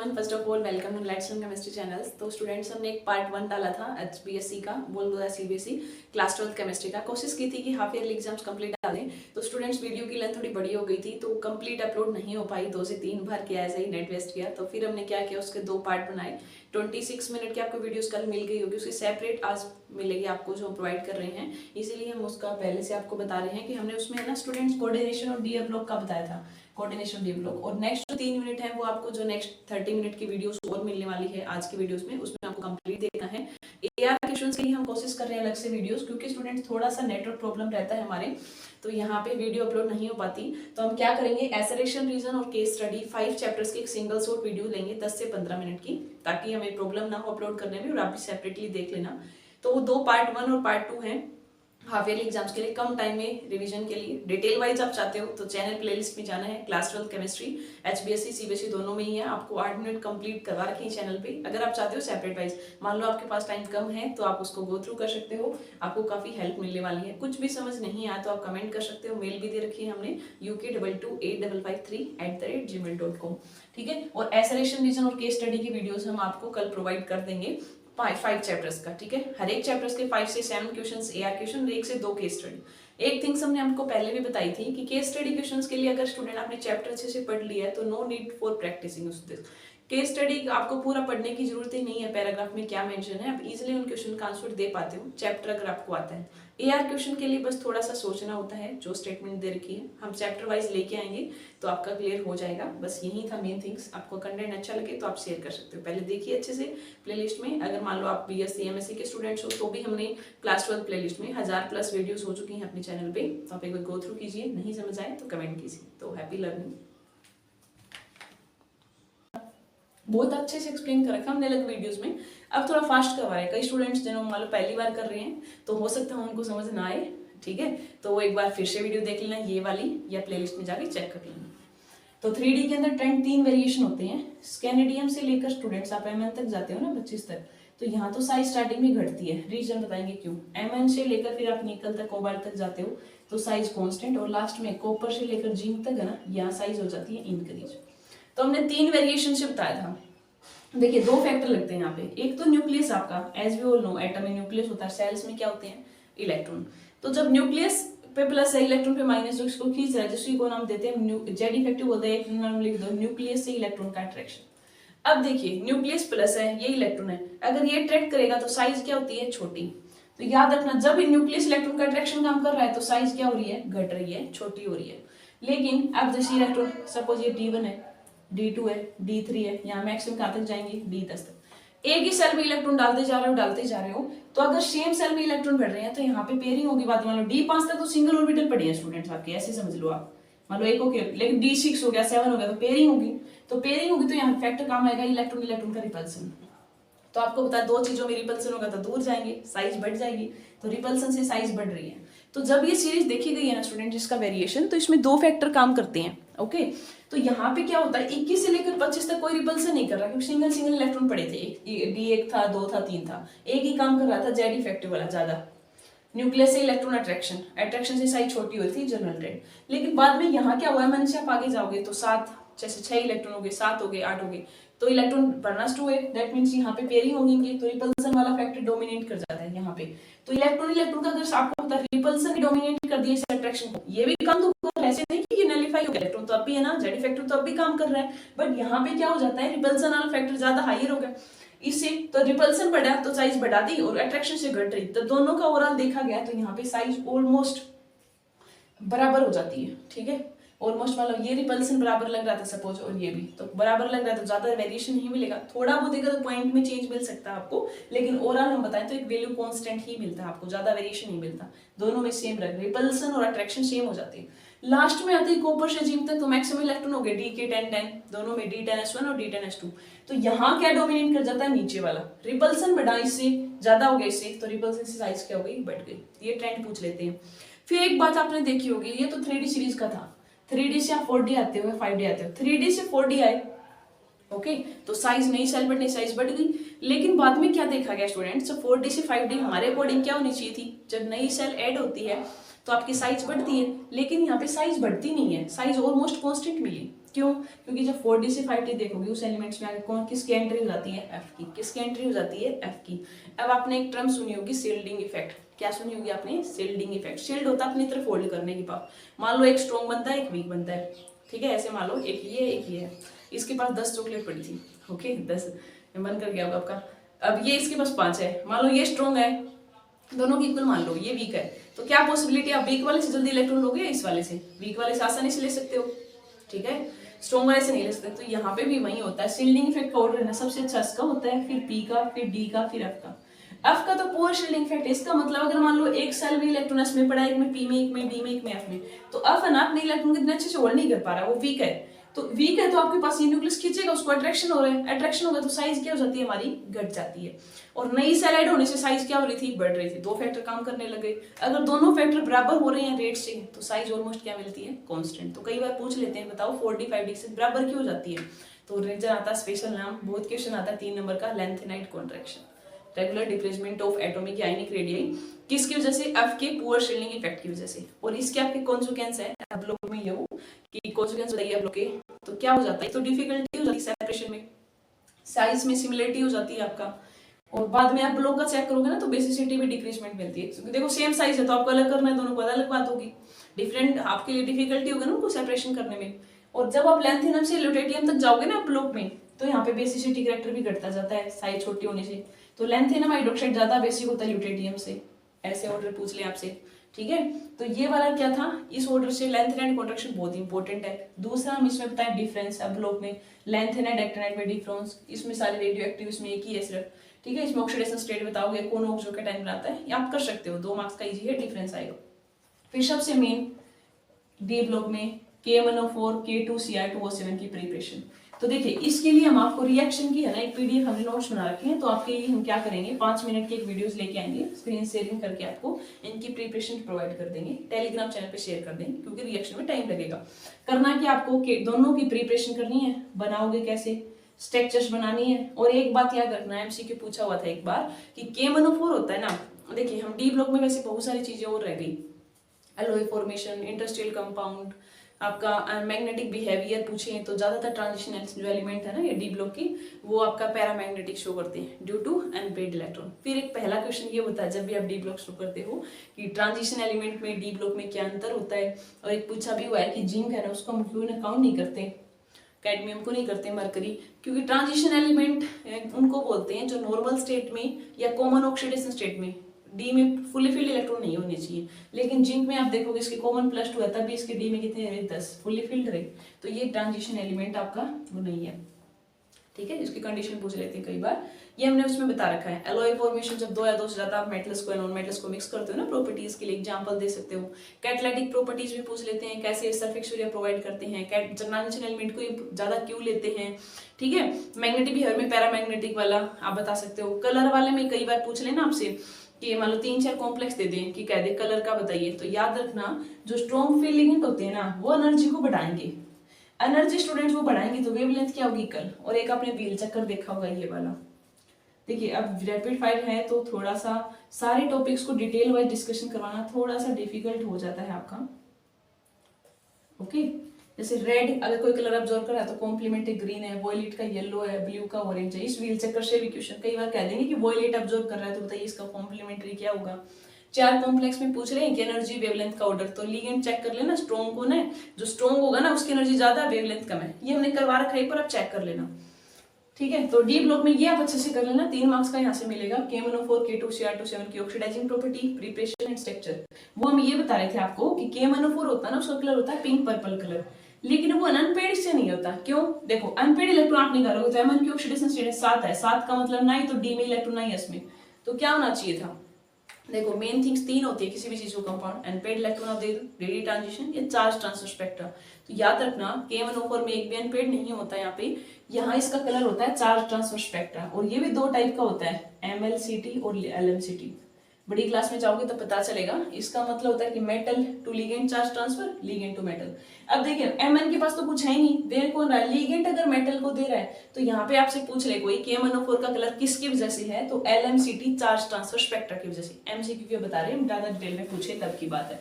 Everyone, first of all welcome to let's learn chemistry channels. तो students, हमने एक part 1 डाला था HBSC का, बोल दो CBSE क्लास 12 केमिस्ट्री का। कोशिश की थी कि हाफ ईयरली एग्जाम्स कंप्लीट डालें। तो स्टूडेंट्स, वीडियो की लेंथ थोड़ी बड़ी हो गई थी तो कंप्लीट अपलोड नहीं हो पाई, 2 से 3 बार किया, ऐसा ही नेट वेस्ट किया। तो फिर हमने क्या किया, उसके 2 पार्ट बनाए। 26 मिनट की आपको वीडियोस कल मिल गई होगी, उसकी सेपरेट आज मिलेगी आपको जो प्रोवाइड कर रहे हैं। इसीलिए हम उसका पहले से आपको बता रहे हैं कि हमने उसमें ना स्टूडेंट्स कोऑर्डिनेशन और डी ब्लॉक का बताया था, कोऑर्डिनेशन डी ब्लॉक। और नेक्स्ट जो 3 मिनट है वो आपको जो नेक्स्ट 30 मिनट की वीडियोस और मिलने वाली है आज की वीडियोस में, उसमें आपको कंप्लीट देखना है। AR क्वेश्चंस के लिए हम कोशिश कर रहे हैं अलग से वीडियोस, क्योंकि स्टूडेंट्स थोड़ा सा नेटवर्क प्रॉब्लम रहता है हमारे, तो यहाँ पे वीडियो अपलोड नहीं हो पाती। तो हम क्या करेंगे, एसरेशन रीजन और केस स्टडी 5 चैप्टर्स की एक सिंगल शॉर्ट वीडियो लेंगे 10 से 15 मिनट की, ताकि हमें प्रॉब्लम ना हो अपलोड करने में, और आप भी सेपरेटली देख लेना। तो वो 2 पार्ट 1 और पार्ट 2 हैं हाफ ईयरली एग्जाम्स के लिए, कम टाइम में रिवीजन के लिए। डिटेल वाइज आप चाहते हो तो चैनल प्लेलिस्ट में जाना है, क्लास 12 केमिस्ट्री HBSC CBSE दोनों में ही है। आपको 8 मिनट कंप्लीट करवा रखी है चैनल पे। अगर आप चाहते हो सेपरेट वाइज, मान लो आपके पास टाइम कम है तो आप उसको गो थ्रू कर सकते हो, आपको काफी हेल्प मिलने वाली है। कुछ भी समझ नहीं आया तो आप कमेंट कर सकते हो, मेल भी दे रखी है हमने uk228553@gmail.com, ठीक है। और एसरेशन रीजन और केस स्टडी की वीडियोस हम आपको कल प्रोवाइड कर देंगे 5 चैप्टर्स का, ठीक है। हर एक चैप्टर्स के 5 से 7 क्वेश्चंस AR क्वेश्चन, 1 से 2 केस स्टडी। एक थिंग्स हमने आपको पहले भी बताई थी कि केस स्टडी क्वेश्चंस के लिए अगर स्टूडेंट आपने चैप्टर अच्छे से पढ़ लिया है तो नो नीड फॉर प्रैक्टिसिंग उससे। केस स्टडी आपको पूरा पढ़ने की जरूरत ही नहीं है, पैराग्राफ में क्या मेंशन है, आप इजीली उन क्वेश्चन का आंसर दे पाते हो चैप्टर अगर आपको आता है। AR क्वेश्चन के लिए बस थोड़ा सा सोचना होता है, जो स्टेटमेंट दे रखी है हम चैप्टर वाइज लेके आएंगे तो आपका क्लियर हो जाएगा। बस यही था मेन थिंग्स। आपको कंटेंट अच्छा लगे तो आप शेयर कर सकते हो, पहले देखिए अच्छे से प्लेलिस्ट में। अगर मान लो आप BSc MSc के स्टूडेंट्स हो तो भी हमने क्लास 12 प्लेलिस्ट में 1000+ वीडियोस हो चुकी हैं अपने चैनल पे, तो आप एक बार गो थ्रू कीजिए। नहीं समझ आए तो कमेंट कीजिए। तो हैप्पी लर्निंग। बहुत अच्छे से एक्सप्लेन कर रखा हमने अलग वीडियोस में, अब थोड़ा फास्ट करवा रहे हैं। कई स्टूडेंट्स जिन्होंने मान लो पहली बार कर रहे हैं तो हो सकता है उनको समझ ना आए, ठीक है। तो वो एक बार फिर से वीडियो देख लेना, ये वाली, या प्लेलिस्ट में जाके चेक कर लेना। तो 3D के अंदर 3 वेरिएशन होते हैं। स्कैनेडियम से लेकर स्टूडेंट्स आप MN तक जाते हो ना, 25 तक, तो यहाँ तो साइज स्टार्टिंग में घटती है, रीजन बताएंगे क्यों। MN से लेकर फिर आप निकल तक, कोबाल्ट तक जाते हो तो साइज कॉन्स्टेंट, और लास्ट में कॉपर से लेकर जिंक तक है ना, यहाँ साइज हो जाती है इंक्रीज। तो हमने 3 वेरिएशन से बताया था। देखिए 2 फैक्टर लगते हैं यहाँ पे। एक तो न्यूक्लियस आपका, as we all know atom में न्यूक्लियस होता है, सेल्स में क्या होते हैं, इलेक्ट्रॉन। तो जब न्यूक्लियस पे प्लस है, इलेक्ट्रॉन पे माइनस, जो इसको खींच रहा है, जिसको को नाम देते हैं जेड इफेक्टिव बोलते हैं। एक नाम लिख दो, न्यूक्लियस से इलेक्ट्रॉन का अट्रैक्शन। अब देखिए न्यूक्लियस प्लस है, ये इलेक्ट्रॉन है, अगर ये अट्रैक्ट करेगा तो साइज क्या होती है, छोटी। तो याद रखना, जब न्यूक्लियस इलेक्ट्रॉन का अट्रैक्शन काम कर रहा है तो साइज क्या हो रही है, घट रही है, छोटी हो रही है। लेकिन अब जैसे इलेक्ट्रॉन, सपोज ये D1 है, D2 है, D3 है, यहाँ मैक्सिमम कहाँ तक जाएंगे, D10 तक। एक ही सेल में इलेक्ट्रॉन डालते जा रहे हो, तो अगर सेम सेल में इलेक्ट्रॉन बढ़ रहे हैं तो यहाँ पे पेयरिंग होगी। बात मान लो D5 तक तो सिंगल ऑर्बिटल पड़ी है स्टूडेंट्स आपके, ऐसे समझ लो आप। मान लो एक ओके, लेकिन D6 हो गया, 7 हो गया, तो पेयरिंग होगी। तो यहाँ फैक्टर काम आएगा इलेक्ट्रॉन इलेक्ट्रॉन का रिपल्सन। तो आपको पता है 2 चीजों में रिपल्सन होगा तो दूर जाएंगे, साइज बढ़ जाएगी, तो रिपल्सन से साइज बढ़ रही है। तो जब ये सीरीज देखी गई है ना स्टूडेंट, इसका वेरिएशन, तो इसमें 2 फैक्टर काम करते हैं, ओके। तो यहाँ पे क्या होता है, 21 से लेकर 25 तक कोई रिपल्सन नहीं कर रहा, क्योंकि सिंगल इलेक्ट्रॉन पड़े थे। D1 था, 2 था, 3 था, एक ही काम कर रहा था, जेड इफेक्टिव वाला ज्यादा। न्यूक्लियस से इलेक्ट्रॉन अट्रैक्शन से साइज छोटी हुई थी, जनरल ट्रेंड। लेकिन बाद में यहाँ क्या हुआ, मन से आप आगे जाओगे तो 7, जैसे 6 इलेक्ट्रॉन हो गए, 7 हो गए, 8 हो गए, तो इलेक्ट्रॉन बढ़ना शुरू हुए। दैट मींस यहाँ पे पेयरिंग होगी इनकी, तो रिपल्सन वाला फैक्टर डोमिनेट कर जाता है यहाँ पे। तो इलेक्ट्रॉन का अगर आपको पता है रिपल्सन डोमिनेट कर दिया इस अट्रैक्शन को, ये भी काम तो कर रहा है, ऐसे नहीं कि ये नलिफाई हो गया, इलेक्ट्रॉन तो अब भी है ना, जेड इफेक्टिव तो अब भी काम कर रहा है, बट यहाँ पे क्या हो जाता है, रिपल्सन वाला फैक्टर ज्यादा हायर हो गया इससे, तो रिपल्सन बढ़ा तो साइज बढ़ा दी, और अट्रैक्शन से घट रही, तो दोनों का ओवरऑल देखा गया तो यहाँ पे साइज ऑलमोस्ट बराबर हो जाती है, ठीक है। ऑलमोस्ट मतलब ये रिपल्सन बराबर लग रहा था सपोज, और ये भी तो बराबर लग रहा है, तो ज्यादा वेरिएशन नहीं मिलेगा। थोड़ा बहुत देखा तो पॉइंट में चेंज मिल सकता है आपको, लेकिन ओवरऑल हम बताएं तो एक वैल्यू कांस्टेंट ही मिलता है आपको, ज्यादा वेरिएशन नहीं मिलता। दोनों में सेम रख, रिपल्सन और अट्रैक्शन सेम हो जाती है। लास्ट में आते ही कॉपर से जिंक तक, तो मैक्सिमम इलेक्ट्रॉन हो गए DK1010, दोनों में D10S1 और D10S2। तो यहाँ क्या डोमिनेट कर जाता है, नीचे वाला। रिपल्सन बढ़ा, इससे ज्यादा हो गया, इससे तो रिपल्सन से साइज क्या हो गई, बढ़ गई। ये ट्रेंड पूछ लेते हैं। फिर एक बात आपने देखी होगी, ये तो 3D सीरीज का था, 3D से आप 4D आते हो, 5D आते हो, 3D से 4D आए, ओके, तो साइज नई सेल बढ़ने, साइज बढ़ गई। लेकिन बाद में क्या देखा गया स्टूडेंट्स, 4D से 5D हमारे अकॉर्डिंग क्या होनी चाहिए थी, जब नई सेल ऐड होती है तो आपकी साइज बढ़ती है, लेकिन यहाँ पे साइज बढ़ती नहीं है, साइज ऑलमोस्ट कांस्टेंट मिली। क्यों? क्योंकि जब 4D से 5D देखोगे उस एलिमेंट्स में आगे कौन किसकी एंट्री हो जाती है? एफ की। किसकी एंट्री हो जाती है? एफ की। अब आपने एक टर्म सुनी होगी शील्डिंग इफेक्ट। क्या सुनी होगी आपने? Shielding effect. शील्ड होता है अपनी तरफ फोल्ड करने की पावर। मान लो एक स्ट्रॉन्ग बनता है, एक वीक बनता है, ठीक है। ऐसे मान लो एक ये एक ये है, इसके पास 10 चॉकलेट पड़ी थी, ओके 10 बंद कर गया होगा आपका। अब ये इसके पास 5 है, मान लो ये स्ट्रॉन्ग है, दोनों की इक्वल मान लो, ये वीक है, तो क्या पॉसिबिलिटी आप वीक वाले से जल्दी इलेक्ट्रॉन लोगे या इस वाले से? वीक वाले से आसानी से ले सकते हो, ठीक है, स्ट्रॉन्ग वाले से नहीं ले सकते। तो यहाँ पे भी वही होता है, शील्डिंग इफेक्ट का ऑर्डर है ना, सबसे अच्छा इसका होता है, फिर पी का, फिर डी का, फिर एफ का। एफ का तो पूरा शील्डिंग इफेक्ट है। इसका मतलब अगर मान लो एक सेल में इलेक्ट्रॉन एस में पड़ा है, एक में पी में, एक में डी में, एक में एफ में, तो एफ है ना अपने इलेक्ट्रॉन कितने अच्छे से होल्ड नहीं कर पा रहा, वो वीक है। तो वीक है तो आपके पास ये न्यूक्लियस खींचेगा, उसको अट्रैक्शन हो रहा है, अट्रैक्शन होगा तो साइज क्या हो जाती है हमारी? घट जाती है। और नई सेल ऐड होने से साइज क्या हो रही थी? बढ़ रही थी। दो फैक्टर काम करने लगे। अगर दोनों फैक्टर बराबर हो रहे हैं रेट से तो साइज ऑलमोस्ट क्या मिलती है? कांस्टेंट। तो कई बार पूछ लेते हैं बताओ 4D 5D से बराबर क्यों हो जाती है? तो रीजन आता है, स्पेशल नाम, बहुत क्वेश्चन आता है 3 नंबर का, lanthanide contraction, regular decreasement of atomic ionic radii. किसकी वजह से? एफ के पुअर शील्डिंग इफेक्ट की वजह से। और इसके आपके कॉन्सिक्वेंस है अब लोग में ये हो कि कॉन्सिक्वेंस बताइए आप लोग के, तो क्या हो जाता है? तो डिफिकल्टी हो जाती है सेपरेशन में, साइज में सिमिलरिटी हो जाती है आपका, और बाद में आप लोग का चेक करोगे ना तो बेसिसिटी में डिक्रीजमेंट मिलती है। क्योंकि देखो सेम साइज है तो आपको अलग करना है, दोनों को अलग बात होगी, डिफरेंट आपके लिए डिफिकल्टी होगी ना उनको सेपरेशन करने में। और जब आप लेंथेनम से ल्यूटेटियम तक जाओगे ना ब्लॉक में, तो यहाँ पे बेसिसिटी कैरेक्टर भी घटता जाता है साइज छोटी होने से। तो लेंथेनम हाइड्रोक्साइड ज्यादा बेसिक होता है ल्यूटेटियम से, ऐसे ऑर्डर पूछ ले आपसे, ठीक है। तो ये वाला क्या था, इस ऑर्डर से लेंथेनाइड कॉन्ट्रैक्शन बहुत इंपॉर्टेंट है। दूसरा हम इसमें बताएं डिफरेंस, अब ब्लॉक में लेंथेनाइड एक्टिनाइड में डिफरेंस, इसमें सारे रेडियो एक्टिव, इसमें एक ही है सिर्फ, ठीक है। इसमें ऑक्सीडेशन स्टेट बताओगे कौन ऑक्सो के टाइम में आता है, ये आप कर सकते हो, 2 मार्क्स का इजी है, डिफरेंस आएगा। फिर सबसे मेन डी ब्लॉक में K1O4 K2Cr2O7 की प्रिपरेशन। तो देखिए इसके लिए हम आपको रिएक्शन की है ना एक पीडीएफ हमने नोट्स बना रखे हैं, तो आपके लिए हम क्या करेंगे 5 मिनट की एक वीडियोस लेके आएंगे, स्क्रीन शेयरिंग करके आपको इनकी प्रिपरेशन प्रोवाइड कर देंगे, टेलीग्राम चैनल पे शेयर कर देंगे, क्योंकि रिएक्शन में टाइम लगेगा। करना कि आपको दोनों की प्रिपरेशन करनी है, बनाओगे कैसे, स्ट्रक्चर्स बनानी है। और एक बात याद रखना है, एमसीक्यू पूछा हुआ था एक बार कि K1O4 होता है ना, देखिए हम डी ब्लॉक में वैसे बहुत सारी चीजें और रह गई, एलॉय फॉर्मेशन, इंडस्ट्रियल कंपाउंड, आपका मैग्नेटिक बिहेवियर पूछे हैं तो ज्यादातर ट्रांजिशन जो एलिमेंट है ना ये डी ब्लॉक की, वो आपका पैरामैग्नेटिक शो करते हैं ड्यू टू अनपेड इलेक्ट्रॉन। फिर एक पहला क्वेश्चन ये होता है जब भी आप डी ब्लॉक शुरू करते हो कि ट्रांजिशन एलिमेंट में डी ब्लॉक में क्या अंतर होता है। और एक पूछा भी हुआ है कि जिंक है ना उसको हम क्यों काउंट नहीं करते, कैडमियम को नहीं करते, मरकरी, क्योंकि ट्रांजिशन एलिमेंट उनको बोलते हैं जो नॉर्मल स्टेट में या कॉमन ऑक्सीडेशन स्टेट में डी में फुली फिल्ड इलेक्ट्रॉन नहीं होने चाहिए। लेकिन जिंक में आप देखोगे इसके कॉमन +2 है, तभी इसके डी में कितने रहे 10 फुली फिल्ड रहे, तो ये ट्रांजिशन एलिमेंट आपका वो नहीं है, ठीक है। इसकी कंडीशन पूछ लेते हैं कई बार, ये हमने उसमें बता रखा है। एलॉय फॉर्मेशन जब 2 या 2 से ज्यादा आप मेटल्स को नॉन मेटल्स को मिक्स करते हो ना, प्रॉपर्टीज के लिए एग्जांपल दे सकते हो। कैटालिटिक प्रॉपर्टीज भी पूछ लेते हैं, कैसे सल्फेट यूरिया प्रोवाइड करते हैं, ट्रांजिशन एलिमेंट को ज्यादा क्यों लेते हैं, ठीक है। मैग्नेटिक बिहेवियर में पैरामैग्नेटिक वाला आप बता सकते हो। कलर वाले में कई बार पूछ लेना आपसे कि मान लो 3-4 कॉम्प्लेक्स दे दें कि कह दे कलर का बताइए, तो याद रखना जो स्ट्रॉन्ग फील्ड लिगेंड होते हैं ना वो एनर्जी को बढ़ाएंगे, एनर्जी स्टूडेंट्स वो बढ़ाएंगे तो वेवलेंथ क्या होगी कल। और एक आपने व्हील चक्कर देखा होगा ये वाला, देखिए अब रैपिड फायर है तो थोड़ा सा सारे टॉपिक्स को डिटेल वाइज डिस्कशन करवाना थोड़ा सा डिफिकल्ट हो जाता है आपका, ओके। जैसे रेड अगर कोई कलर ऑब्जर्व कर रहा है तो कॉम्प्लीमेंट्री ग्रीन है, वॉयलेट का येलो है, ब्लू का ऑरेंज है। इस व्हील चक्कर से भी क्वेश्चन कई बार कह देंगे कि वॉयलेट ऑब्जर्व कर रहा है तो बताइए इसका कॉम्प्लीमेंट्री क्या होगा। 4 कॉम्प्लेक्स में पूछ रहे हैं कि एनर्जी वेवलेंथ का ऑर्डर, तो लिगेंड चेक कर लेना स्ट्रॉन्ग कौन है, जो स्ट्रॉन्ग होगा ना उसकी एनर्जी ज्यादा वेवलेंथ कम है, ये हमने करवा रखा है पर आप चेक कर लेना, ठीक है। तो डी ब्लॉक में ये आप अच्छे से कर लेना, 3 मार्क्स का यहाँ से मिलेगा। K1O4 K2Cr2O7 की oxidising property, preparation and structure. वो हम ये बता रहे थे आपको कि K1O4 होता है ना उसका कलर होता है पिंक पर्पल कलर, लेकिन वो अनपेड से नहीं होता। क्यों? देखो अनपेड इलेक्ट्रॉन आप निकालोगे तो Mn की ऑक्सीडेशन स्टेट 7 है, 7 का मतलब ना ही तो डी में इलेक्ट्रॉन ना ही इसमें, तो क्या होना चाहिए था, देखो मेन थिंग्स 3 होती है किसी भी चीज को compound, unpaired electron of radio transition या चार्ज ट्रांसफर स्पेक्ट्रा। तो याद रखना K1O4 में एक भी अनपेड नहीं होता, यहाँ पे यहाँ इसका कलर होता है चार्ज ट्रांसफर स्पेक्ट्रा, और ये भी 2 टाइप का होता है, MLCT और LMCT। बड़ी क्लास में जाओगे तो पता चलेगा। इसका मतलब होता है कि metal to ligand charge transfer, ligand to metal. अब देखिए Mn के पास तो कुछ है नहीं, दे कौन रहा है, लिगेंड अगर मेटल को दे रहा है तो यहाँ पे आपसे पूछ ले कोई K1O4 का कलर किसकी वजह से है, तो LMCT चार्ज ट्रांसफर स्पेक्ट्रा की वजह से। MCQ के बता रहे हैं, ज्यादा डिटेल में पूछे तब की बात है।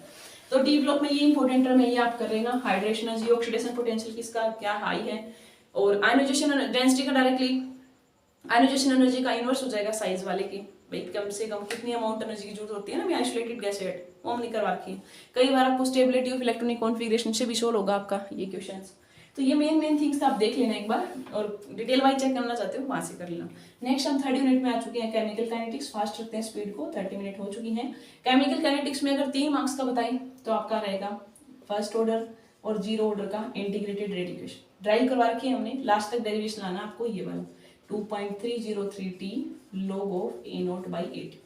तो डी ब्लॉक में ये इंपॉर्टेंट टर्म है, ये आप कर रहे हैं ना, हाइड्रेशन एनर्जी, ऑक्सीडेशन पोटेंशियल किसका क्या हाई है, और आयोनाइजेशन डेंसिटी का डायरेक्टली आयोनाइजेशन एनर्जी का इनवर्स हो जाएगा साइज वाले के। भाई कम से कम कितनी अमाउंट एनर्जी की जरूरत होती है ना आइसोलेटेड गैस है, वो हम नहीं करवा रखी। कई बार आपको स्टेबिलिटी ऑफ इलेक्ट्रॉनिक कॉन्फिगरेशन से भी शोर होगा आपका ये क्वेश्चंस। तो ये मेन थिंग्स आप देख लेना एक बार, और डिटेल वाइज चेक करना चाहते हो वहां से कर लेना। नेक्स्ट हम 30 मिनट में आ चुके हैं केमिकल काइनेटिक्स। फास्ट रखते हैं स्पीड को, 30 मिनट हो चुकी है। केमिकल काइनेटिक्स में अगर 3 मार्क्स का बताएं तो आपका रहेगा फर्स्ट ऑर्डर और जीरो ऑर्डर का इंटीग्रेटेड रेट इक्वेशन। ड्राइव करवा रखी है हमने, लास्ट तक डेरिवेशन लाना आपको ये वाला 2.303 t log ऑफ A0/8।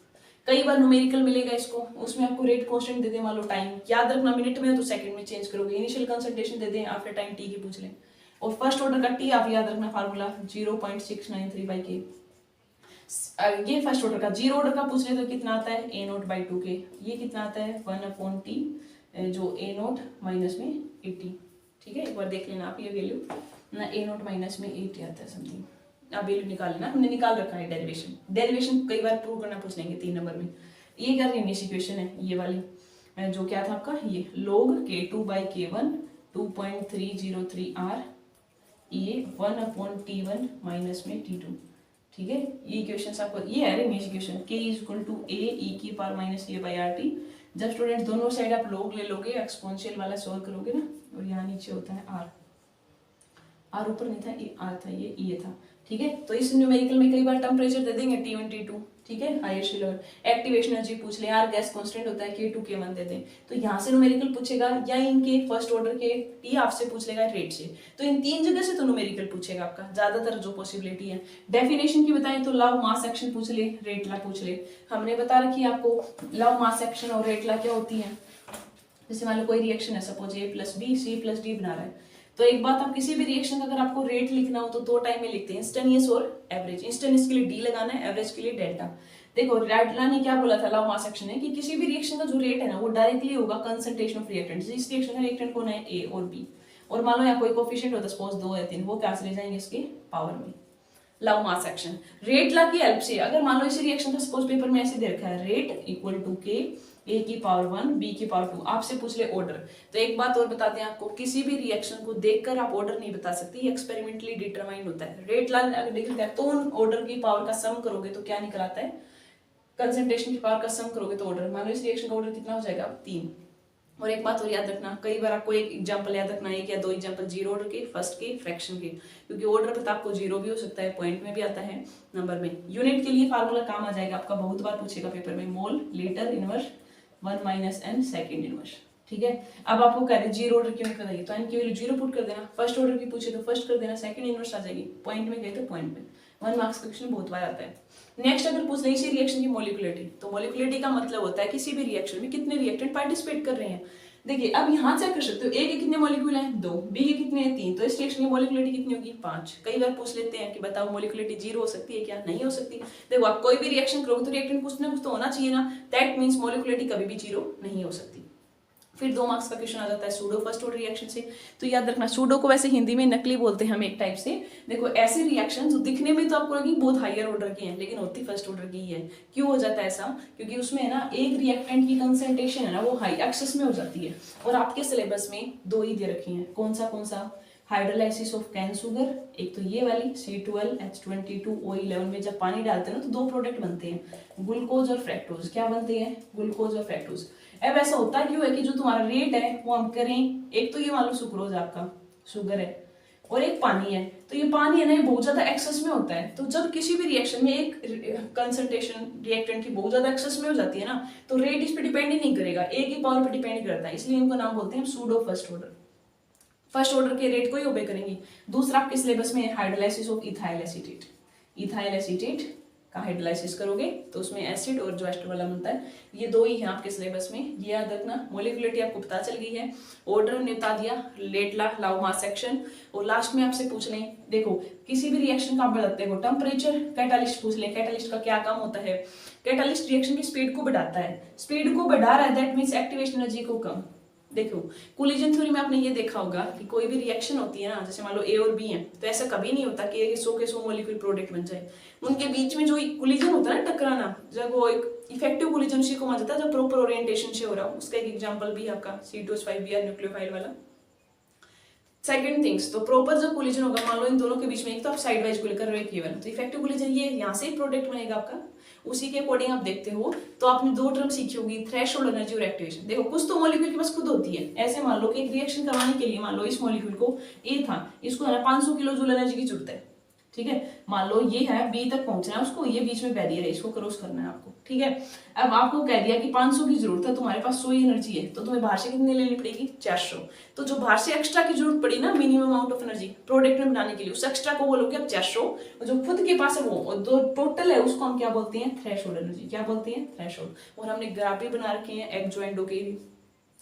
कई बार न्यूमेरिकल मिलेगा इसको, उसमें आपको रेट कांस्टेंट दे दे, मान लो टाइम याद रखना मिनट में है तो सेकंड में चेंज करोगे, इनिशियल कंसंट्रेशन दे दें आफ्टर टाइम टी की पूछ लें, और फर्स्ट ऑर्डर का टी आप याद रखना फार्मूला 0.693/k। ये फर्स्ट ऑर्डर का, जीरो ऑर्डर का पूछ ले तो कितना आता है A0/2 के, ये कितना आता है 1/t जो A0 माइनस में 80। ठीक है, एक बार देख लेना आप ये वैल्यू ना, A0 माइनस में 80 आता है समथिंग, आप वैल्यू निकाल लेना, हमने निकाल रखा है डेरिवेशन कई बार प्रूव करना पूछ लेंगे 3 नंबर में। ये क्या रेनियस इक्वेशन है ये वाली, जो क्या था आपका ये log K2/K1 2.303 R ये 1/T1 माइनस में T2। ठीक है, ये इक्वेशन आपको ये है रेनियस equation, K = A e A/RT। जब स्टूडेंट दोनों साइड आप log ले लोगे, एक्सपोनेंशियल वाला सॉल्व करोगे ना, और यहाँ नीचे होता है R ऊपर नहीं था, ये R था, ये था। ठीक है, तो इस न्यूमेरिकल में कई बार टेम्परेचर दे देंगे T1 T2, ठीक है, हाईएस्ट लेवल, एक्टिवेशन एनर्जी पूछ ले, यार गैस कांस्टेंट होता है K2 K1 दे दें, तो यहाँ से न्यूमेरिकल पूछेगा, या इनके फर्स्ट ऑर्डर के टी आपसे पूछ लेगा रेट से। तो इन 3 जगह से तो न्यूमेरिकल पूछेगा आपका, ज्यादातर जो पॉसिबिलिटी है। डेफिनेशन की बताएं तो लव मास एक्शन पूछ ले, रेट ला पूछ ले। हमने बता रखी है आपको लव मास एक्शन और रेट ला क्या होती है। जैसे मान लो कोई रिएक्शन है, सपोज A+B C+D बना रहा है, तो एक बात, आप किसी भी रिएक्शन का अगर आपको रेट लिखना हो तो 2 टाइम में लिखते हैं, इंस्टेंटेनियस और एवरेज। इंस्टेंटेनियस के लिए डी लगाना है, एवरेज के लिए डेल्टा। देखो रेटला ने क्या बोला था, लॉ मास एक्शन है कि किसी भी रिएक्शन का जो रेट है ना वो डायरेक्टली होगा कंसंट्रेशन ऑफ रिएक्टेंट। इस रिएक्शन का रिएक्टेंट कौन है, ए और बी, और मान लो यहाँ कोई कोफिशिएंट होता है सपोज 2 या 3, वो क्या चले जाएंगे इसके पावर में। लव मास एक्शन रेट ला की हेल्प से, अगर मान लो इसी रिएक्शन का सपोज पेपर में ऐसे दे रखा है, रेट = K A⁻1 B⁻2, आपसे पूछ ले ऑर्डर। तो एक बात और बताते हैं आपको, किसी भी रिएक्शन को देखकर आप ऑर्डर नहीं बता सकते, ये एक्सपेरिमेंटली डिटरमाइंड होता है। रेट ला अगर देखा है तो उन ऑर्डर की पावर का सम करोगे तो क्या निकल आता है, कंसंट्रेशन की पावर का सम करोगे तो ऑर्डर। मान लो इस रिएक्शन का ऑर्डर कितना हो जाएगा 3। और एक बात और याद रखना, कई बार आपको एक एग्जांपल याद रखना है, या 2 एग्जांपल, जीरो ऑर्डर के, फर्स्ट के, फ्रैक्शन के, क्योंकि ऑर्डर पता आपको जीरो भी हो सकता है, पॉइंट में भी आता है, नंबर में। यूनिट के लिए फार्मूला काम आ जाएगा आपका, बहुत बार पूछेगा पेपर में, mole litre inverse 1 - n second inverse. ठीक है, अब आपको कह रहे जीरो ऑर्डर क्यों बताइए, तो n की वैल्यू 0 पुट कर देना, फर्स्ट ऑर्डर की पूछे तो फर्स्ट कर देना, सेकंड इनवर्स आ जाएगी, पॉइंट में गए तो पॉइंट में। 1 मार्क्स का क्वेश्चन बहुत बार आता है। नेक्स्ट अगर पूछ ले इसी रिएक्शन की मोलिकुलरिटी, तो मोलिकुलरिटी का मतलब होता है किसी भी रिएक्शन में कितने रिएक्टेंट पार्टिसिपेट कर रहे हैं। देखिए अब यहाँ चेक कर सकते हो, ए के कितने मॉलिक्यूल हैं 2, बी के कितने हैं 3, तो इस रिएक्शन की मोलिकुलरिटी कितनी होगी 5। कई बार पूछ लेते हैं कि बताओ मोलिकुलरिटी 0 हो सकती है क्या, नहीं हो सकती। देखो आप कोई भी रिएक्शन करोगे तो रिएक्टेंट कुछ ना कुछ तो होना चाहिए ना, दैट मींस मोलिकुलरिटी कभी भी 0 नहीं हो सकती। फिर 2 मार्क्स का क्वेश्चन आ जाता है सूडो फर्स्ट ऑर्डर रिएक्शन से। तो याद रखना, सूडो को वैसे हिंदी में नकली बोलते हैं हम एक टाइप से। देखो ऐसे रिएक्शन जो दिखने में तो आपको लगी बहुत हायर ऑर्डर की हैं, लेकिन होती फर्स्ट ऑर्डर की ही है। क्यों हो जाता है ऐसा, क्योंकि उसमें है ना एक रिएक्टेंट की कंसंट्रेशन है ना वो हाई एक्सेस में हो जाती है, और आपके सिलेबस में 2 ही दे रखी हैं। कौन सा हाइड्रोलाइसिस ऑफ कैन शुगर, एक तो ये वाली C12H22O11 में जब पानी डालते हैं ना तो 2 प्रोडक्ट बनते हैं, ग्लूकोज और फ्रैक्टोज। क्या बनते हैं, ग्लूकोज और फ्रैक्टोज। अब ऐसा होता क्यों है कि जो तुम्हारा रेट है वो हम करें, एक तो ये मान लो सुक्रोज आपका शुगर है, और एक पानी है, तो ये पानी है ना ये बहुत ज्यादा एक्सेस में होता है। तो जब किसी भी रिएक्शन में एक कंसंट्रेशन रिएक्टेंट की बहुत ज्यादा एक्सेस में हो जाती है ना, तो रेट इस पे डिपेंड ही नहीं करेगा, एक ही पावर पे डिपेंड करता है, इसलिए इनको नाम बोलते हैं pseudo first order. First order के रेट को ही ओबे करेंगी। दूसरा आपके सिलेबस में hydrolysis of ethyl acetate. Ethyl acetate का हाइड्रोलाइसिस करोगे तो उसमें एसिड और जो एस्टर वाला बनता है, ये 2 ही हैं आपके सिलेबस में, ये याद रखना। मोलिकुलरिटी आपको पता चल गई है, ऑर्डर ने बता दिया, लेट ला लाओ मास एक्शन, और लास्ट में आपसे पूछ लें, देखो किसी भी रिएक्शन का आप बताते हो टेम्परेचर, कैटालिस्ट पूछ लें, कैटालिस्ट का क्या काम होता है। कैटालिस्ट रिएक्शन की स्पीड को बढ़ाता है, स्पीड को बढ़ा रहा है दैट मींस एक्टिवेशन एनर्जी को कम। देखो कोलिजन थ्योरी में आपने ये देखा होगा कि कोई भी रिएक्शन होती है ना, जैसे मान लो ए और बी है, तो ऐसा कभी नहीं होता कि 100 के 100 मॉलिक्यूल प्रोडक्ट बन जाए। उनके बीच में जो कोलिजन होता है ना, टकराना, जब वो एक इफेक्टिव कोलिजन उसी को माना जाता है जब प्रॉपर ओरिएंटेशन से हो रहा हो। उसका एक एग्जांपल भी है आपका C2H5Br न्यूक्लियोफाइल वाला। सेकंड थिंग्स, तो प्रॉपर जब कोलिजन होगा, मान लो इन दोनों के बीच में एक तो आप साइड वाइज को लेकर केवल, तो इफेक्टिव कोलिजन ये यहाँ से ही प्रोडक्ट बनेगा आपका, उसी के अकॉर्डिंग आप देखते हो। तो आपने दो टर्म सीखी होगी, थ्रेशोल्ड एनर्जी और एक्टिवेशन। देखो कुछ तो मॉलिक्यूल के पास खुद होती है, ऐसे मान लो कि एक रिएक्शन करवाने के लिए, मान लो इस मॉलिक्यूल को ए था, इसको है ना 500 किलो जूल एनर्जी की जरूरत है, ठीक है। मान लो ये है बी तक पहुंचना है उसको, ये बीच में बैरियर है, इसको क्रॉस करना है आपको, ठीक है। अब आपको कह दिया कि 500 की जरूरत है, तुम्हारे पास 100 एनर्जी है, तो तुम्हें बाहर से कितनी लेनी पड़ेगी, 400। तो जो बाहर से एक्स्ट्रा की जरूरत पड़ी ना, minimum amount of energy product में बनाने के लिए, उस एक्स्ट्रा को बोलोगे आप 400, और जो खुद के पास है वो, और जो टोटल है उसको हम क्या बोलते हैं, थ्रेशोल्ड एनर्जी। क्या बोलते हैं, थ्रेशोल्ड। और हमने ग्राफ भी बना रखे हैं एक्जो एंडो के।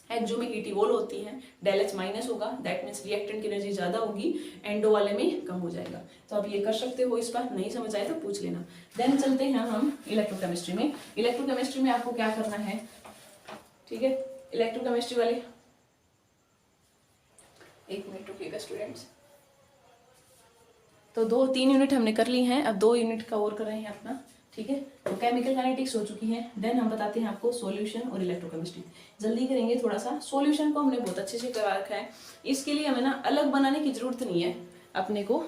एक्जो में हीट इवॉल्व होती है, डेल एच माइनस होगा, दैट मीन्स रिएक्टेंट की एनर्जी ज्यादा होगी, एंडो वाले में कम हो जाएगा। तो आप ये कर सकते हो, इस बार नहीं समझ आए तो पूछ लेना। देन चलते हैं हम इलेक्ट्रोकेमिस्ट्री में। इलेक्ट्रोकेमिस्ट्री में आपको क्या करना है, ठीक है। इलेक्ट्रोकेमिस्ट्री वाले, एक मिनट रुकिएगा स्टूडेंट्स। तो 2-3 यूनिट हमने कर ली हैं, अब 2 यूनिट का और कर रहे हैं अपना, ठीक है। तो केमिकल काइनेटिक्स हो चुकी है। देन हम बताते हैं आपको सॉल्यूशन और इलेक्ट्रोकेमिस्ट्री। जल्दी करेंगे थोड़ा सा। सॉल्यूशन को हमने बहुत अच्छे से करा रखा है, इसके लिए हमें ना अलग बनाने की जरूरत नहीं है अपने को।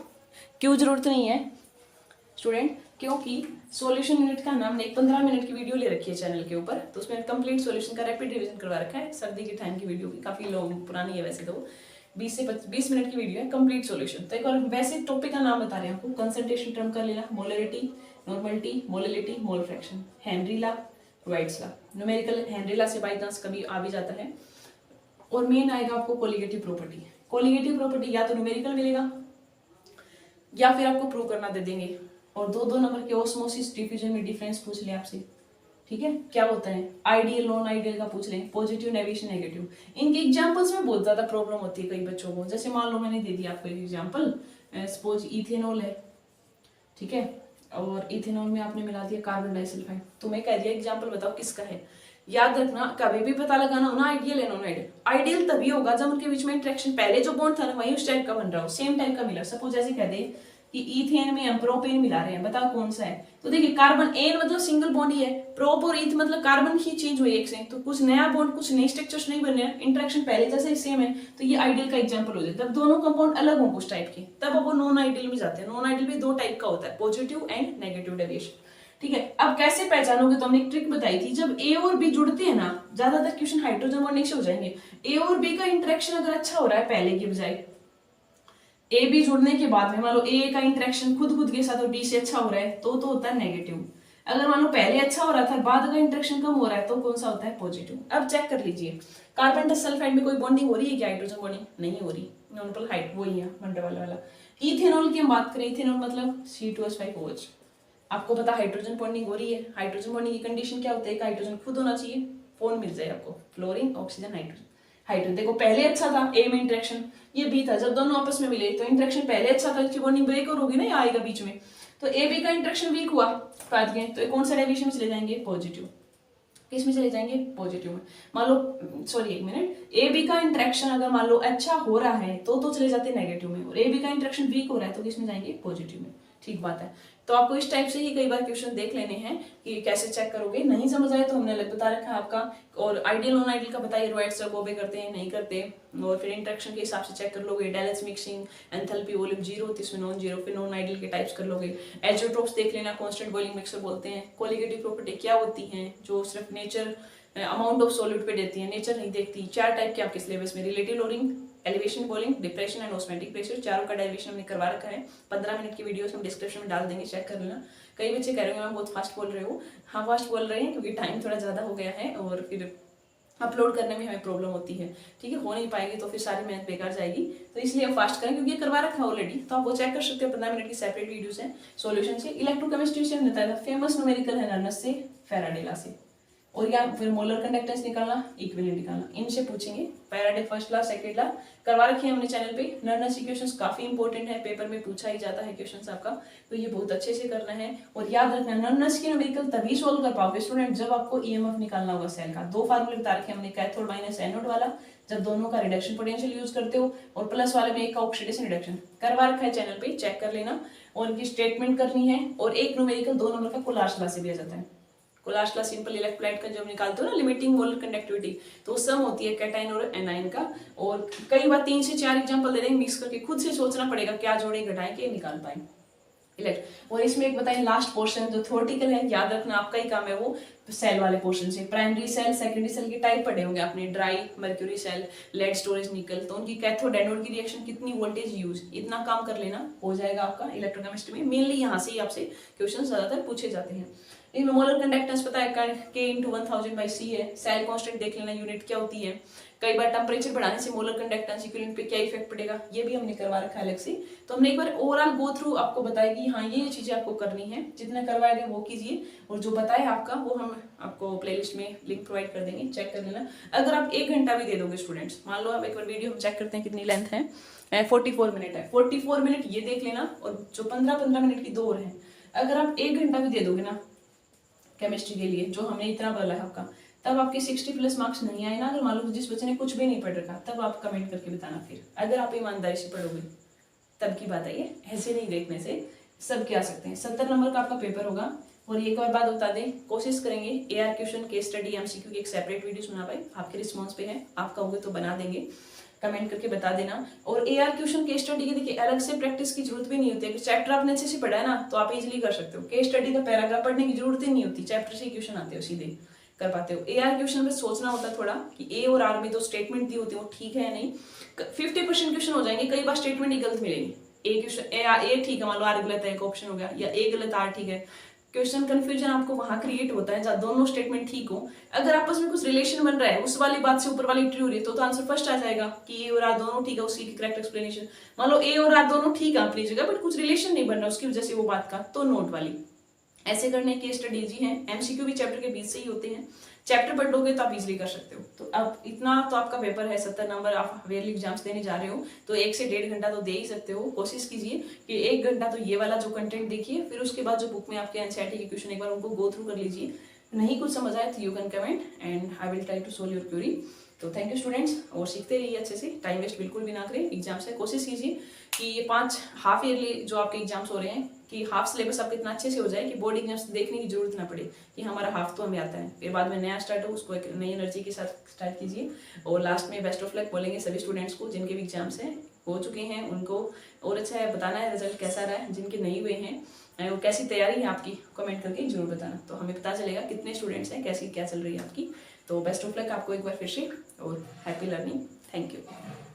क्यों जरूरत नहीं है स्टूडेंट, क्योंकि सॉल्यूशन यूनिट का नाम, एक 15 मिनट की वीडियो ले रखी है चैनल के ऊपर, तो उसमें कंप्लीट सॉल्यूशन का रैपिड रिवीजन करवा रखा है। सर्दी के टाइम की वीडियो की, काफी लॉन्ग पुरानी है वैसे तो, 20 से 20 मिनट की वीडियो है, कंप्लीट सॉल्यूशन। तो एक और वैसे टॉपिक का नाम बता रहे हैं आपको, कंसंट्रेशन टर्म कर लेना, molarity, normality, molality, mole fraction, Henry law, Raoult's law. Numerical Henry law से बाई चांस कभी आ भी जाता है। और मेन आएगा आपको कोलिगेटिव प्रॉपर्टी। कोलिगेटिव प्रॉपर्टी या तो न्यूमेरिकल मिलेगा या फिर आपको प्रूव करना दे देंगे। और 2-2 नंबर के ऑस्मोसिस डिफ्यूजन में डिफरेंस पूछ ले आपसे, ठीक है, क्या होता है, आइडियल नॉन आइडियल का पूछ लें, पॉजिटिव नेगेटिव नेगेटिव। इनके एग्जांपल्स में बहुत ज्यादा प्रॉब्लम होती है कई बच्चों को। जैसे मान लो मैंने दे दिया आपको एक एग्जांपल, सपोज इथेनॉल है, ठीक है, और इथेनॉल में आपने मिला दिया कार्बन डाइसल्फाइड, तो मैं कह दिया एग्जांपल बताओ किसका है। याद रखना, कभी भी पता लगाना हो ना आइडियल है नॉन आइडियल। आइडियल तभी होगा जब उनके बीच में इंटरेक्शन, पहले जो बॉन्ड था ना वही उस टाइप का बन रहा हो, सेम टाइप का मिला। सपोज ऐसे कह दे कि इथेन में हम प्रोपेन मिला रहे हैं, बताओ कौन सा है। तो देखिए कार्बन, एन मतलब सिंगल बॉन्ड ही है, प्रोप और ईथ मतलब कार्बन ही चेंज हुई एक से, तो कुछ नया बॉन्ड, कुछ नए स्ट्रक्चर्स नहीं बने हैं, इंटरेक्शन पहले जैसे ही सेम है, तो ये आइडियल का एग्जांपल हो जाता है। जब दोनों कंपाउंड अलग हों कुछ टाइप के, तब वो नॉन आइडियल में जाते हैं। नॉन आइडियल भी 2 टाइप का होता है, पॉजिटिव एंड नेगेटिव डेविएशन, ठीक है। अब कैसे पहचानोगे, तो हमने एक ट्रिक बताई थी, जब ए और बी जुड़ते हैं ना, ज्यादातर क्वेश्चन हाइड्रोजन बॉन्डिंग से हो जाएंगे। ए और बी का इंटरेक्शन अगर अच्छा हो रहा है पहले की बजाय, ए बी जुड़ने के बाद में मान लो ए का इंटरेक्शन खुद के साथ और बी से अच्छा हो रहा है, तो होता है नेगेटिव। अगर मान लो पहले अच्छा हो रहा था, बाद का इंटरेक्शन कम हो रहा है, तो कौन सा होता है, पॉजिटिव। अब चेक कर लीजिए, कार्बन सल्फाइड में कोई बॉन्डिंग हो रही है क्या, हाइड्रोजन बॉन्डिंग नहीं हो रही, नॉर्मल हाइट वही है वनडेरवाल वाला। इथेनॉल की हम बात करें, इथेनॉल मतलब C2H5OH, आपको पता हाइड्रोजन बॉन्डिंग हो रही है। हाइड्रोजन बॉन्डिंग की कंडीशन क्या होता है, हाइड्रोजन खुद होना चाहिए, फोन मिल जाए आपको, फ्लोरीन ऑक्सीजन हाइड्रोजन। हाइड्रोजन देखो पहले अच्छा था, ए में इंटरेक्शन, ये बी था, जब दोनों आपस में मिले तो इंटरेक्शन पहले अच्छा था, इसकी बॉन्डिंग ब्रेक और होगी ना, आएगा बीच में, तो ए बी का इंटरेक्शन वीक हुआ, तो कौन सा डेविएशन में चले जाएंगे, पॉजिटिव। किस में चले जाएंगे, पॉजिटिव में। मान लो सॉरी एक मिनट, ए बी का इंटरेक्शन अगर मान लो अच्छा हो रहा है तो चले जाते हैं नेगेटिव में, और ए बी का इंटरेक्शन वीक हो रहा है तो किस में जाएंगे, पॉजिटिव में, ठीक बात है। तो आपको इस टाइप से ही कई बार क्वेश्चन देख लेने हैं कि कैसे चेक करोगे। नहीं समझ आए तो हमने अलग बता रखा है आपका, और आइडियल नॉन आइडियल का बताइए, राइट्स को भी करते हैं नहीं करते, और फिर इंटरेक्शन के हिसाब से चेक कर लोगे। डेलेस मिक्सिंग, एंथैल्पी, वॉल्यूम 0 होती है इसमें, नॉन जीरो, फिर नॉन आइडियल के टाइप्स कर लोगे। एजोट्रोप्स देख लेना, कांस्टेंट बॉइलिंग मिक्सर बोलते हैं। कोलिगेटिव प्रॉपर्टी क्या होती हैं, जो सिर्फ नेचर अमाउंट ऑफ सॉलिड पे देती है, नेचर नहीं देखती। 4 टाइप के आपके सिलेबस में, relative loading, elevation boiling, depression and osmotic pressure, चारों का डेरिवेशन हमने करवा रखा है। 15 मिनट की वीडियोस हम डिस्क्रिप्शन में डाल देंगे, चेक कर लेना। कई बच्चे कह रहे हैं मैम बहुत फास्ट बोल रहे हो, हाँ फास्ट बोल रहे हैं क्योंकि टाइम थोड़ा ज्यादा हो गया है, और फिर अपलोड करने में हमें प्रॉब्लम होती है, ठीक है, हो नहीं पाएगी तो फिर सारी मेहनत बेकार जाएगी, तो इसलिए हम फास्ट करें क्योंकि ये करवा रखा है ऑलरेडी, तो आप वो चेक कर सकते हो। 15 मिनट की सेपरेट वीडियोस है सॉल्यूशन से। इलेक्ट्रोकेमिस्ट्री से हमने बताया था, फेमस न्यूमेरिकल है नर्नस से, फैराडे लॉ से, और या फिर मोलर कंडक्टेंस निकालना, इक्विवेलेंट निकालना, इनसे पूछेंगे। पैराडे फर्स्ट ला सेकंड ला करवा रखी है हमने चैनल पे। नर्नस इक्वेशंस काफी इंपॉर्टेंट है, पेपर में पूछा ही जाता है क्वेश्चंस आपका, तो ये बहुत अच्छे से करना है। और याद रखना नर्नस की न्यूमेरिकल तभी सोल्व कर पाओगे स्टूडेंट जब आपको ईएमएफ निकालना होगा सेल का। दो फार्मूले बता रखे हमने, कैथोड माइनस एनोड वाला, जब दोनों का रिडक्शन पोटेंशियल यूज करते हो, और प्लस वाले में एक का ऑक्सीडेशन रिडक्शन करवा रखा है चैनल पे, चेक कर लेना। और इनकी स्टेटमेंट करनी है, और एक न्यूमेरिकल 2 नंबर का कोलाज क्लास से दिया जाता है। कोलाज क्लास सिंपल इलेक्ट्रोलाइट का जब निकालते हो ना लिमिटिंग मोलर कंडक्टिविटी, तो सम होती है कैटाइन और एनाइन का। और कई बार 3 से 4 एग्जांपल दे देंगे, मिक्स करके खुद से सोचना पड़ेगा क्या जोड़े घटाएं के निकाल पाए इलेक्ट। और इसमें एक बताएं लास्ट पोर्शन जो थ्योरेटिकल है, याद रखना आपका ही काम है वो, सेल वाले पोर्शन से। प्राइमरी सेल सेकेंडरी सेल के टाइप पढ़े होंगे आपने, dry mercury cell, lead storage nickel, तो उनकी कैथोड एनोड की रिएक्शन, कितनी वोल्टेज यूज, इतना काम कर लेना हो जाएगा आपका इलेक्ट्रोकेमिस्ट्री में। मेनली यहाँ से ही आपसे क्वेश्चन ज्यादातर पूछे जाते हैं। इनमें मोलर कंडक्टेंस पता है K/1000/C है। सेल कांस्टेंट देख लेना, यूनिट क्या होती है। कई बार टेम्परेचर बढ़ाने से मोलर कंडक्टेंस इक्विवेलेंट पे क्या इफेक्ट पड़ेगा, ये भी हमने करवा रखा है अलग से। तो हमने एक बार ओवरऑल गो थ्रू आपको बताया कि हाँ ये चीजें आपको करनी है, जितने करवाए गए वो कीजिए, और जो बताया आपका वो हम आपको प्लेलिस्ट में लिंक प्रोवाइड कर देंगे, चेक कर लेना। अगर आप 1 घंटा भी दे दोगे स्टूडेंट्स, मान लो आप एक बार वीडियो हम चेक करते हैं कितनी लेंथ है, 44 मिनट है, 44 मिनट ये देख लेना, और जो 15-15 मिनट की 2 और है, अगर आप 1 घंटा भी दे दोगे ना केमिस्ट्री के लिए, जो हमने इतना बोला है आपका, तब आपके 60+ मार्क्स नहीं आए ना। अगर मान लो जिस बच्चे ने कुछ भी नहीं पढ़ रखा, तब आप कमेंट करके बताना फिर, अगर आप ईमानदारी से पढ़ोगे तब की बात है ये, ऐसे नहीं देखने से सब क्या सकते हैं। 70 नंबर का आपका पेपर होगा। और ये एक और बात बता दें, कोशिश करेंगे AR question, case study, MCQ की एक सेपरेट वीडियो बना पाए, आपके रिस्पॉन्स पे है, आप कहोगे तो बना देंगे, कमेंट करके बता देना। और एआर क्वेश्चन केस स्टडी की देखिए अलग से प्रैक्टिस की जरूरत भी नहीं होती है, चैप्टर आपने अच्छे से पढ़ा है ना तो आप इजीली कर सकते हो। केस स्टडी का पैराग्राफ पढ़ने की जरूरत ही नहीं होती, चैप्टर से क्वेश्चन आते हो सीधे कर पाते हो। एआर क्वेश्चन में सोचना होता है थोड़ा कि ए और आर में जो स्टेटमेंट दी होती है वो ठीक है या नहीं। 50% क्वेश्चन हो जाएंगे, कई बार स्टेटमेंट ही गलत मिलेगी। ए क्वेश्चन ए ठीक है, मान लो आर गलत है, एक ऑप्शन हो गया, या ए गलत आर ठीक है। क्वेश्चन कंफ्यूजन आपको वहां क्रिएट होता है जब दोनों स्टेटमेंट ठीक हो। अगर आपस में कुछ रिलेशन बन रहा है, उस वाली बात से ऊपर वाली ट्रू हो रही है, तो आंसर फर्स्ट आ जाएगा कि ए और आर दोनों ठीक है, उसकी करेक्ट एक्सप्लेनेशन। मान लो ए और आर दोनों ठीक है अपनी जगह, बट कुछ रिलेशन नहीं बन रहा उसकी वजह से वो बात का, तो नोट वाली। ऐसे करने की स्टडीज ही हैं। एमसीक्यू भी चैप्टर के बीच से ही होते हैं, चैप्टर पढ़ लोगे तो आप इजीली कर सकते हो। तो अब इतना तो आपका पेपर है, 70 नंबर आप वेयरली एग्जाम्स देने जा रहे हो, तो 1 से 1.5 घंटा तो दे ही सकते हो। कोशिश कीजिए कि 1 घंटा तो ये वाला जो कंटेंट देखिए, फिर उसके बाद जो बुक में आपके एनसीईआरटी के क्वेश्चन एक बार उनको गो थ्रू कर लीजिए। नहीं कुछ समझ आए तो you can comment and I will try to solve your query. तो थैंक यू स्टूडेंट्स, और सीखते रहिए अच्छे से, टाइम वेस्ट बिल्कुल भी ना करें एग्जाम से। कोशिश कीजिए कि ये 5 हाफ ईयरली जो आपके एग्जाम्स हो रहे हैं कि हाफ सिलेबस आपका इतना अच्छे से हो जाए कि बोर्ड एग्जाम्स देखने की जरूरत ना पड़े कि हमारा हाफ तो हमें आता है, फिर बाद में नया स्टार्ट हो, उसको एक नई एनर्जी के साथ स्टार्ट कीजिए। और लास्ट में बेस्ट ऑफ लक बोलेंगे सभी स्टूडेंट्स को, जिनके भी एग्जाम्स हैं हो चुके हैं उनको, और अच्छा है बताना है रिजल्ट कैसा रहा है। जिनके नहीं हुए हैं वो कैसी तैयारी है आपकी, कमेंट करके जरूर बताना, तो हमें पता चलेगा कितने स्टूडेंट्स हैं, कैसी क्या चल रही है आपकी। तो बेस्ट ऑफ लक आपको एक बार फिर से, और हैप्पी लर्निंग। Thank you.